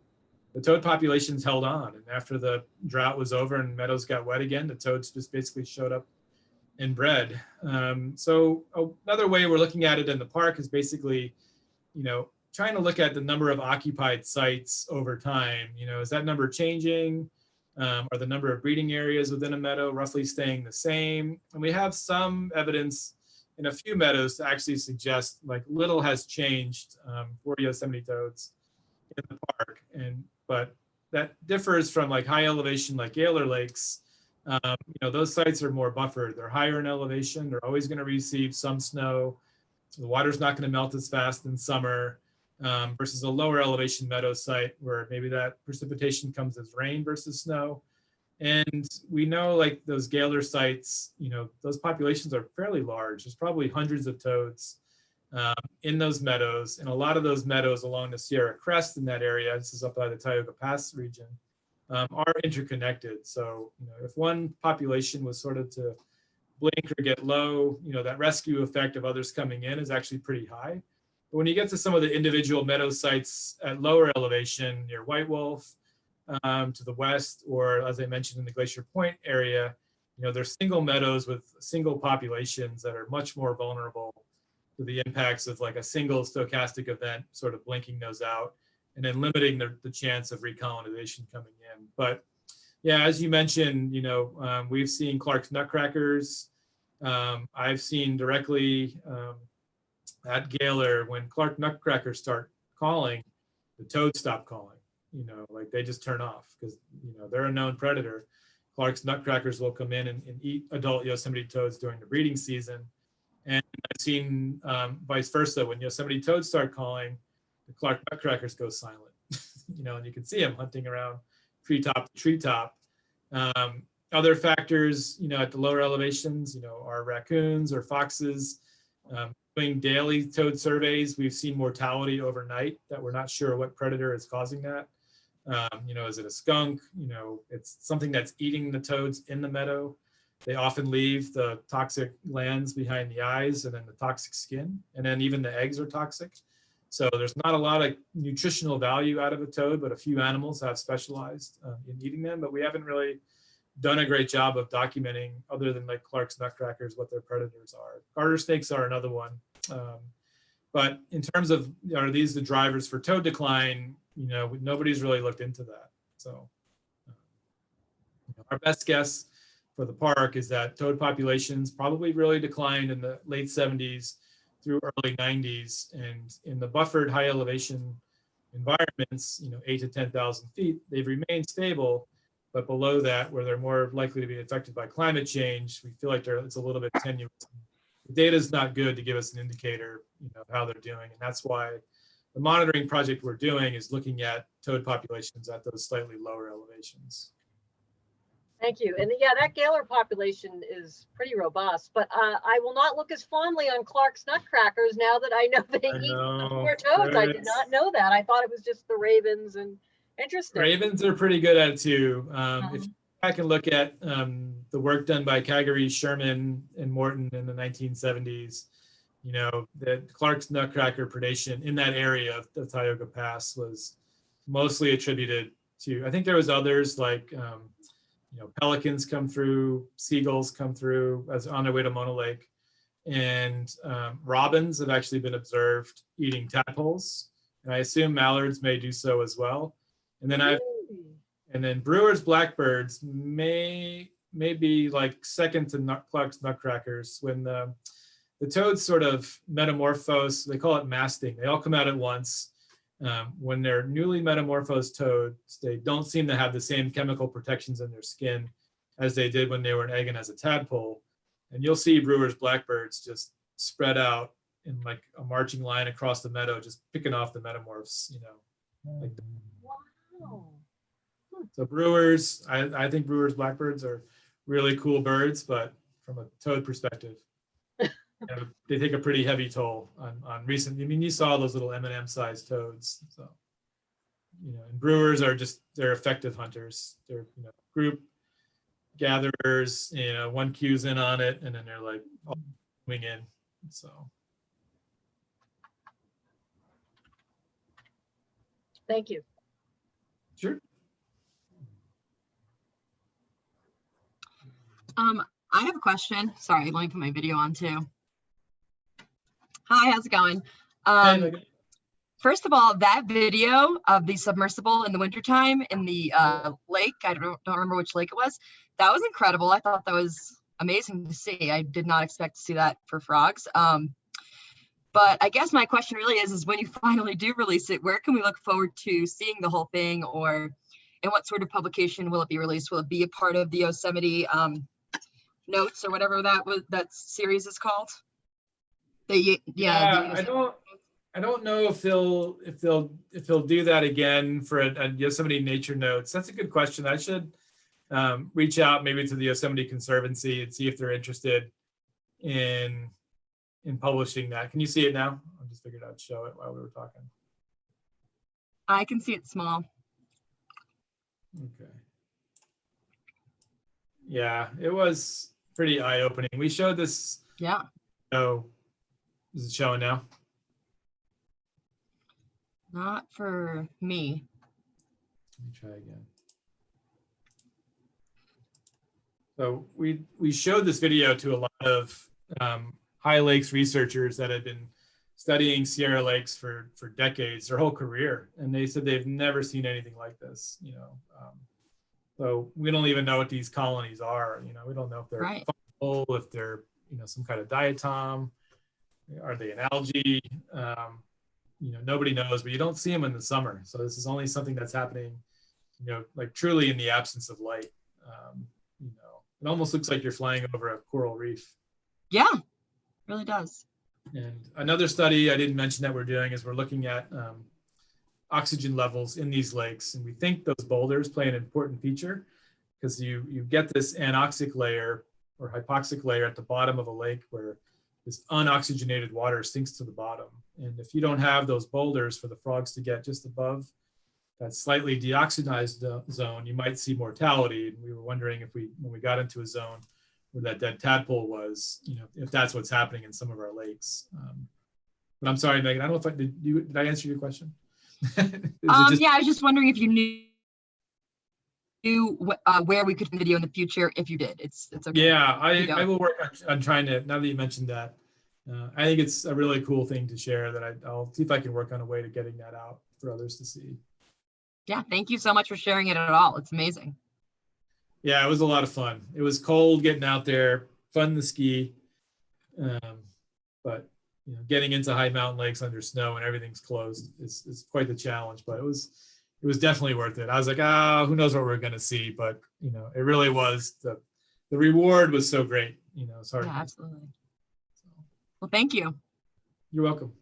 the toad populations held on. And after the drought was over and meadows got wet again, the toads just basically showed up and bred. So another way we're looking at it in the park is basically, trying to look at the number of occupied sites over time. Is that number changing? Are the number of breeding areas within a meadow roughly staying the same? And we have some evidence in a few meadows to actually suggest like little has changed for Yosemite toads in the park. But that differs from like high elevation like Gaylor Lakes. Those sites are more buffered. They're higher in elevation. They're always going to receive some snow. The water's not going to melt as fast in summer. Versus a lower elevation meadow site where maybe that precipitation comes as rain versus snow. And we know like those Gaylor sites, those populations are fairly large. There's probably hundreds of toads in those meadows. And a lot of those meadows along the Sierra Crest in that area, this is up by the Tioga Pass region, are interconnected. So, if one population was sort of to blink or get low, that rescue effect of others coming in is actually pretty high. But when you get to some of the individual meadow sites at lower elevation near White Wolf to the west, or as I mentioned in the Glacier Point area, there's single meadows with single populations that are much more vulnerable to the impacts of like a single stochastic event sort of blinking those out and then limiting the chance of recolonization coming in. But yeah, as you mentioned, we've seen Clark's nutcrackers. I've seen directly at Gaylor, when Clark nutcrackers start calling, the toads stop calling. Like they just turn off because they're a known predator. Clark's nutcrackers will come in and eat adult Yosemite toads during the breeding season. And I've seen vice versa. When Yosemite toads start calling, the Clark nutcrackers go silent. And you can see them hunting around treetop to treetop. Other factors, at the lower elevations, are raccoons or foxes. Doing daily toad surveys, we've seen mortality overnight that we're not sure what predator is causing that. Is it a skunk? It's something that's eating the toads in the meadow. They often leave the toxic glands behind the eyes and then the toxic skin, and then even the eggs are toxic. So there's not a lot of nutritional value out of a toad, but a few animals have specialized in eating them, but we haven't really done a great job of documenting, other than like Clark's nutcrackers, what their predators are. Garter snakes are another one. But in terms of, are these the drivers for toad decline? Nobody's really looked into that. So our best guess for the park is that toad populations probably really declined in the late 70s through early 90s. And in the buffered high elevation environments, 8 to 10,000 feet, they've remained stable. But below that, where they're more likely to be affected by climate change, we feel like it's a little bit tenuous. The data is not good to give us an indicator, of how they're doing. And that's why the monitoring project we're doing is looking at toad populations at those slightly lower elevations. Thank you. And yeah, that Gaylor population is pretty robust, but I will not look as fondly on Clark's nutcrackers now that I know they eat more toads. I did not know that. I thought it was just the ravens. And interesting. Ravens are pretty good at it too. If I can look at the work done by Calgary, Sherman, and Morton in the 1970s, the Clark's nutcracker predation in that area of the Tioga Pass was mostly attributed to, I think there was others like, pelicans come through, seagulls come through as on their way to Mona Lake, and robins have actually been observed eating tadpoles. And I assume mallards may do so as well. And then Brewer's blackbirds may be like second to Clark's nutcrackers. When the toads sort of metamorphose, they call it masting. They all come out at once. When they're newly metamorphosed toads, they don't seem to have the same chemical protections in their skin as they did when they were an egg and as a tadpole. And you'll see Brewer's blackbirds just spread out in like a marching line across the meadow, just picking off the metamorphs, like Wow. so Brewers, I think Brewers blackbirds are really cool birds, but from a toad perspective, they take a pretty heavy toll on recent. I mean, you saw those little M&M sized toads. So, and Brewers are they're effective hunters. They're group gatherers. One cues in on it, and then they're like wing in. So. Thank you. Sure. I have a question. Sorry, let me put my video on too. Hi, how's it going? First of all, that video of the submersible in the wintertime in the lake, I don't remember which lake it was, that was incredible. I thought that was amazing to see. I did not expect to see that for frogs. But I guess my question really is when you finally do release it, where can we look forward to seeing the whole thing, or in what sort of publication will it be released? Will it be a part of the Yosemite notes or whatever that series is called? I don't know if they'll do that again for a Yosemite Nature Notes. That's a good question. I should reach out maybe to the Yosemite Conservancy and see if they're interested in publishing that. Can you see it now? I just figured I'd show it while we were talking. I can see it small. Okay. Yeah, it was pretty eye-opening. We showed this. Yeah. Oh, is it showing now? Not for me. Let me try again. So we showed this video to a lot of high lakes researchers that had been studying Sierra Lakes for decades, their whole career, and they said they've never seen anything like this. So we don't even know what these colonies are. We don't know if they're fungal, if they're some kind of diatom, are they an algae? Nobody knows, but you don't see them in the summer. So this is only something that's happening, like truly in the absence of light. It almost looks like you're flying over a coral reef. Yeah, it really does. And another study I didn't mention that we're doing is we're looking at oxygen levels in these lakes. And we think those boulders play an important feature because you get this anoxic layer or hypoxic layer at the bottom of a lake where this unoxygenated water sinks to the bottom. And if you don't have those boulders for the frogs to get just above that slightly deoxygenized zone, you might see mortality. And we were wondering if when we got into a zone where that dead tadpole was, if that's what's happening in some of our lakes. But I'm sorry, Megan, I don't know if did I answer your question? Yeah, I was just wondering if you knew where we could video in the future. If you did, it's okay. Yeah, I will work on trying to, now that you mentioned that, I think it's a really cool thing to share that I'll see if I can work on a way to getting that out for others to see. Yeah, thank you so much for sharing it at all. It's amazing. Yeah, it was a lot of fun. It was cold getting out there, fun to ski, but getting into high mountain lakes under snow and everything's closed is quite the challenge. But it was definitely worth it. I was like, who knows what we're gonna see, but it really was the reward was so great. It's hard. Yeah, absolutely. Well, thank you. You're welcome.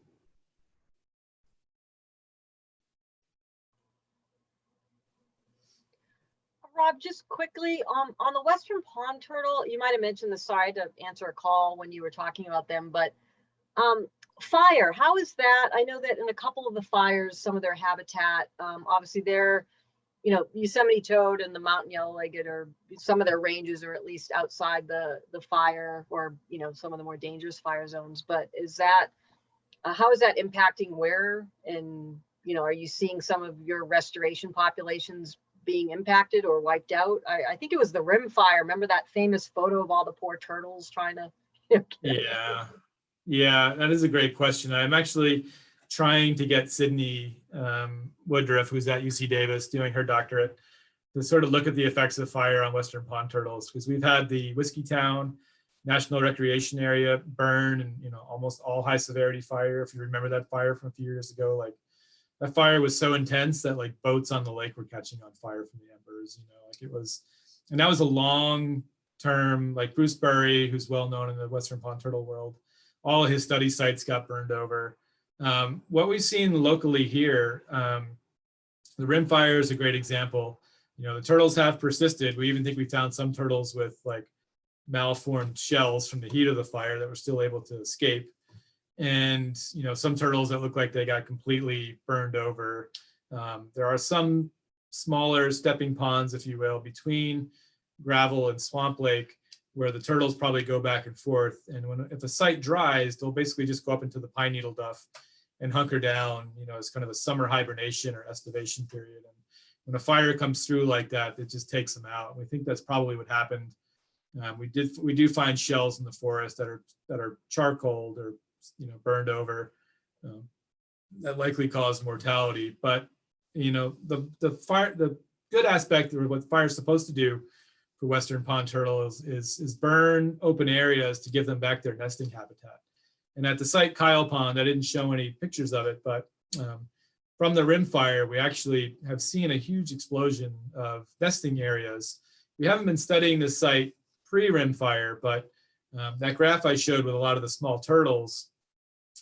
Rob, just quickly, on the Western pond turtle, you might have mentioned this, sorry to answer a call when you were talking about them, but fire, how is that? I know that in a couple of the fires, some of their habitat, obviously they're, Yosemite toad and the mountain yellow-legged, or some of their ranges are at least outside the fire, or, some of the more dangerous fire zones. But is that, how is that impacting where? And, are you seeing some of your restoration populations being impacted or wiped out? I think it was the rim fire. Remember that famous photo of all the poor turtles trying to Yeah, that is a great question. I'm actually trying to get Sydney Woodruff, who's at UC Davis doing her doctorate, to sort of look at the effects of fire on Western pond turtles, because we've had the Whiskeytown National Recreation Area burn, and almost all high severity fire. If you remember that fire from a few years ago, like that fire was so intense that like boats on the lake were catching on fire from the embers. Like it was And that was a long term, like Bruce Burry, who's well known in the Western pond turtle world, all of his study sites got burned over. What we've seen locally here, the rimfire is a great example. You know, the turtles have persisted. We even think we found some turtles with like malformed shells from the heat of the fire that were still able to escape. And, you know, some turtles that look like they got completely burned over. There are some smaller stepping ponds, if you will, between gravel and swamp lake, where the turtles probably go back and forth. And if a site dries, they'll basically just go up into the pine needle duff and hunker down, you know, as kind of a summer hibernation or estivation period. And when a fire comes through like that, it just takes them out. We think that's probably what happened. We do find shells in the forest that are charcoaled or, you know, burned over, that likely caused mortality. But, you know, the good aspect, or what fire is supposed to do for Western pond turtles, is burn open areas to give them back their nesting habitat. And at the site Kyle Pond, I didn't show any pictures of it, but from the rimfire, we actually have seen a huge explosion of nesting areas. We haven't been studying this site pre-rimfire, but that graph I showed with a lot of the small turtles,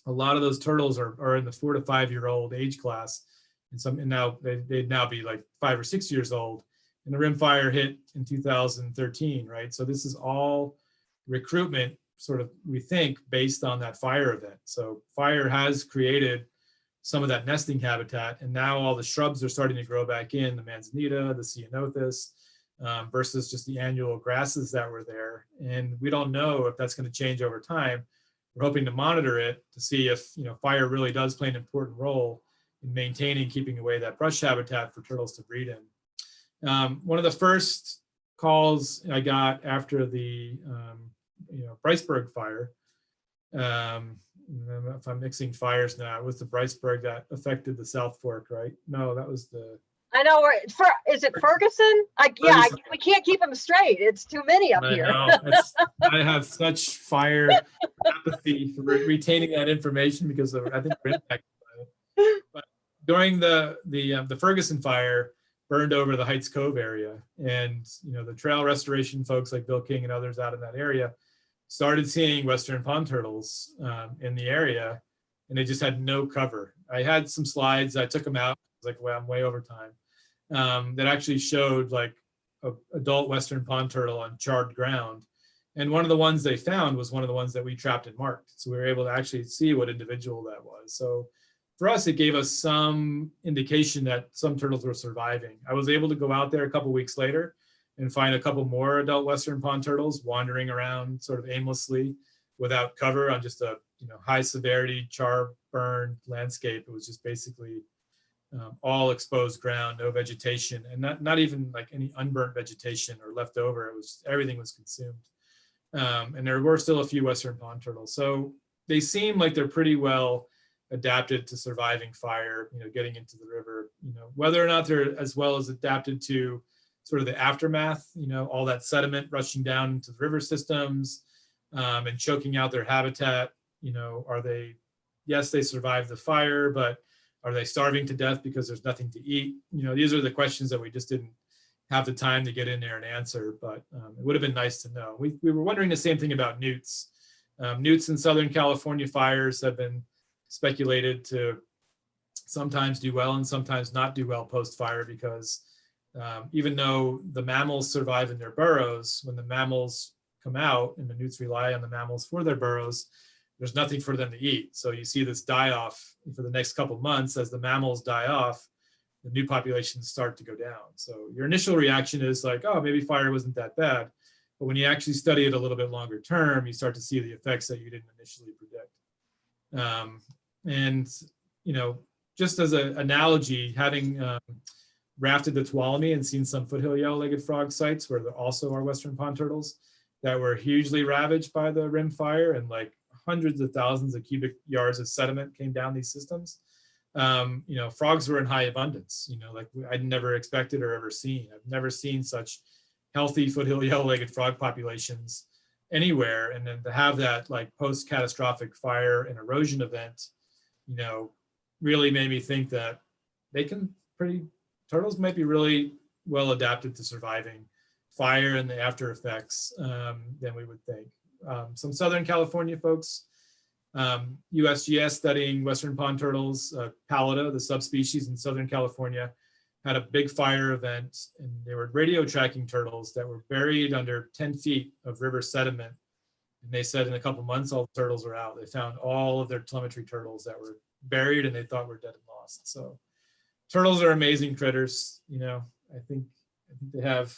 a lot of those turtles are in the 4 to 5 year old age class, and now they'd now be like 5 or 6 years old. And the rimfire hit in 2013, right? So this is all recruitment, sort of, we think, based on that fire event. So fire has created some of that nesting habitat, and now all the shrubs are starting to grow back in, the manzanita, the ceanothus, versus just the annual grasses that were there. And we don't know if that's going to change over time. We're hoping to monitor it to see if, you know, fire really does play an important role in maintaining, keeping away that brush habitat for turtles to breed in. One of the first calls I got after the Briceburg fire, if I'm mixing fires now, it was the Briceburg that affected the South Fork, right? No, that was the. I know where. Is it Ferguson? We can't keep them straight. It's too many up here. I have such fire apathy for retaining that information because I think we're impacted by it. But during the Ferguson fire, burned over the Heights Cove area, and, you know, the trail restoration folks like Bill King and others out in that area started seeing Western pond turtles in the area, and they just had no cover. I had some slides, I took them out, I was like, well, I'm way over time, that actually showed like a adult Western pond turtle on charred ground. And one of the ones they found was one of the ones that we trapped and marked. So we were able to actually see what individual that was. So for us, it gave us some indication that some turtles were surviving. I was able to go out there a couple weeks later and find a couple more adult Western pond turtles wandering around sort of aimlessly without cover on just a, you know, high severity char burned landscape. It was just basically all exposed ground, no vegetation, and not even like any unburnt vegetation or left over. It was, everything was consumed. And there were still a few Western pond turtles. So they seem like they're pretty well adapted to surviving fire, you know, getting into the river. You know, whether or not they're as well as adapted to sort of the aftermath, you know, all that sediment rushing down into the river systems and choking out their habitat. You know, are they, yes, they survived the fire, but are they starving to death because there's nothing to eat? You know, these are the questions that we just didn't have the time to get in there and answer, but it would have been nice to know. We were wondering the same thing about newts. Newts in Southern California fires have been speculated to sometimes do well and sometimes not do well post-fire, because even though the mammals survive in their burrows, when the mammals come out and the newts rely on the mammals for their burrows, there's nothing for them to eat. So you see this die off for the next couple of months. As the mammals die off, the new populations start to go down. So your initial reaction is like, oh, maybe fire wasn't that bad. But when you actually study it a little bit longer term, you start to see the effects that you didn't initially predict. And, you know, just as an analogy, having rafted the Tuolumne and seen some foothill yellow-legged frog sites where there also are Western pond turtles that were hugely ravaged by the rim fire, and like hundreds of thousands of cubic yards of sediment came down these systems. You know, frogs were in high abundance, you know, like I'd never expected or ever seen. I've never seen such healthy foothill yellow-legged frog populations anywhere. And then to have that like post-catastrophic fire and erosion event, you know, really made me think that turtles might be really well adapted to surviving fire and the after effects than we would think. Some Southern California folks, USGS studying Western pond turtles, Pallida, the subspecies in Southern California, had a big fire event, and they were radio tracking turtles that were buried under 10 feet of river sediment. And they said in a couple months, all the turtles were out. They found all of their telemetry turtles that were buried and they thought were dead and lost. So turtles are amazing critters. You know, I think they have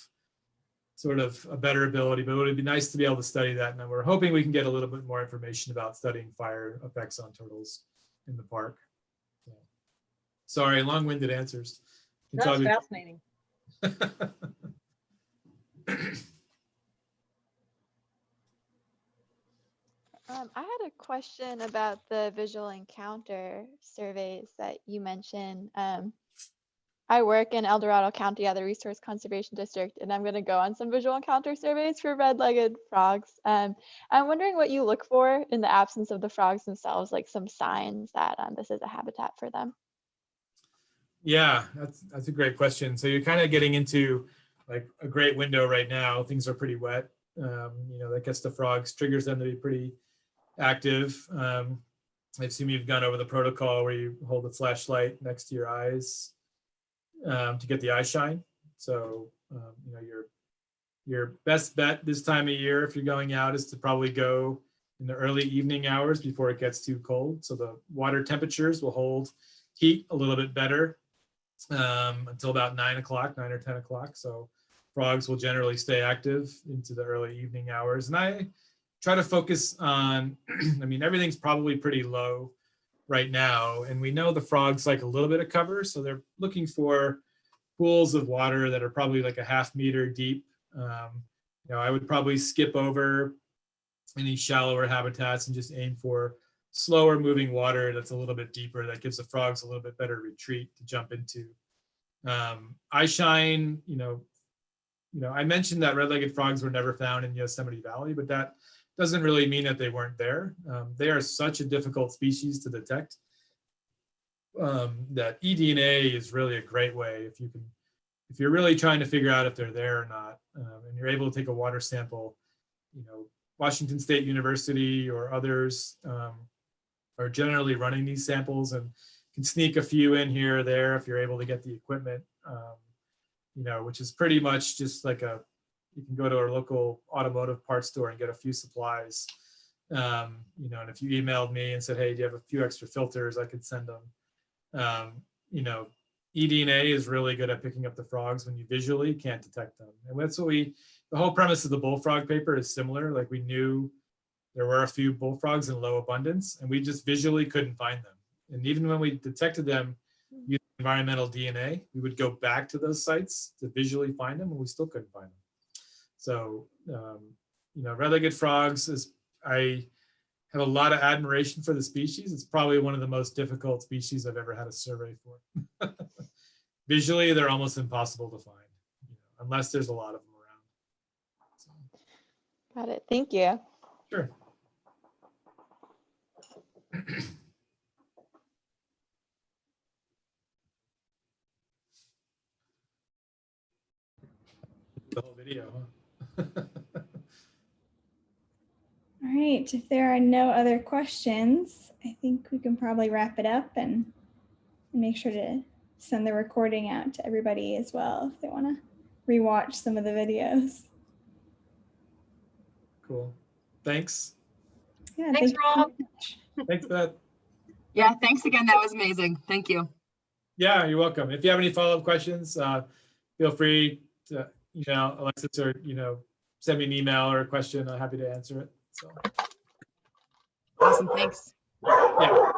sort of a better ability, but it would be nice to be able to study that. And we're hoping we can get a little bit more information about studying fire effects on turtles in the park. So, sorry, long-winded answers. That's fascinating. I had a question about the visual encounter surveys that you mentioned. I work in El Dorado County at the Resource Conservation District, and I'm going to go on some visual encounter surveys for red-legged frogs. I'm wondering what you look for in the absence of the frogs themselves, like some signs that this is a habitat for them. Yeah, that's a great question. So you're kind of getting into like a great window right now. Things are pretty wet. You know, that gets the frogs, triggers them to be pretty active. I assume you've gone over the protocol where you hold the flashlight next to your eyes to get the eye shine. So, you know, your best bet this time of year, if you're going out, is to probably go in the early evening hours before it gets too cold. So the water temperatures will hold heat a little bit better until about 9 o'clock, 9 or 10 o'clock. So frogs will generally stay active into the early evening hours. And I try to focus on, I mean, everything's probably pretty low right now. And we know the frogs like a little bit of cover. So they're looking for pools of water that are probably like a ½ meter deep. You know, I would probably skip over any shallower habitats and just aim for slower moving water that's a little bit deeper, that gives the frogs a little bit better retreat to jump into. Eye shine, you know, I mentioned that red-legged frogs were never found in Yosemite Valley, but that doesn't really mean that they weren't there. They are such a difficult species to detect that eDNA is really a great way if you're really trying to figure out if they're there or not, and you're able to take a water sample. You know, Washington State University or others are generally running these samples and can sneak a few in here or there if you're able to get the equipment, you know, which is pretty much just like you can go to our local automotive parts store and get a few supplies, you know, and if you emailed me and said, hey, do you have a few extra filters, I could send them. You know, eDNA is really good at picking up the frogs when you visually can't detect them. And that's what the whole premise of the bullfrog paper is similar. Like, we knew there were a few bullfrogs in low abundance and we just visually couldn't find them. And even when we detected them using environmental DNA, we would go back to those sites to visually find them and we still couldn't find them. So, you know, red-legged frogs I have a lot of admiration for the species. It's probably one of the most difficult species I've ever had a survey for. Visually, they're almost impossible to find, you know, unless there's a lot of them around. So. Got it. Thank you. Sure. The whole video, huh? All right, if there are no other questions, I think we can probably wrap it up and make sure to send the recording out to everybody as well if they want to rewatch some of the videos. Cool. Thanks. Yeah, Thanks, Rob. Thanks, Beth. Yeah, thanks again. That was amazing. Thank you. Yeah, you're welcome. If you have any follow-up questions, feel free to email Alexis or, you know, send me an email or a question. I'm happy to answer it. So. Awesome. Thanks. Yeah.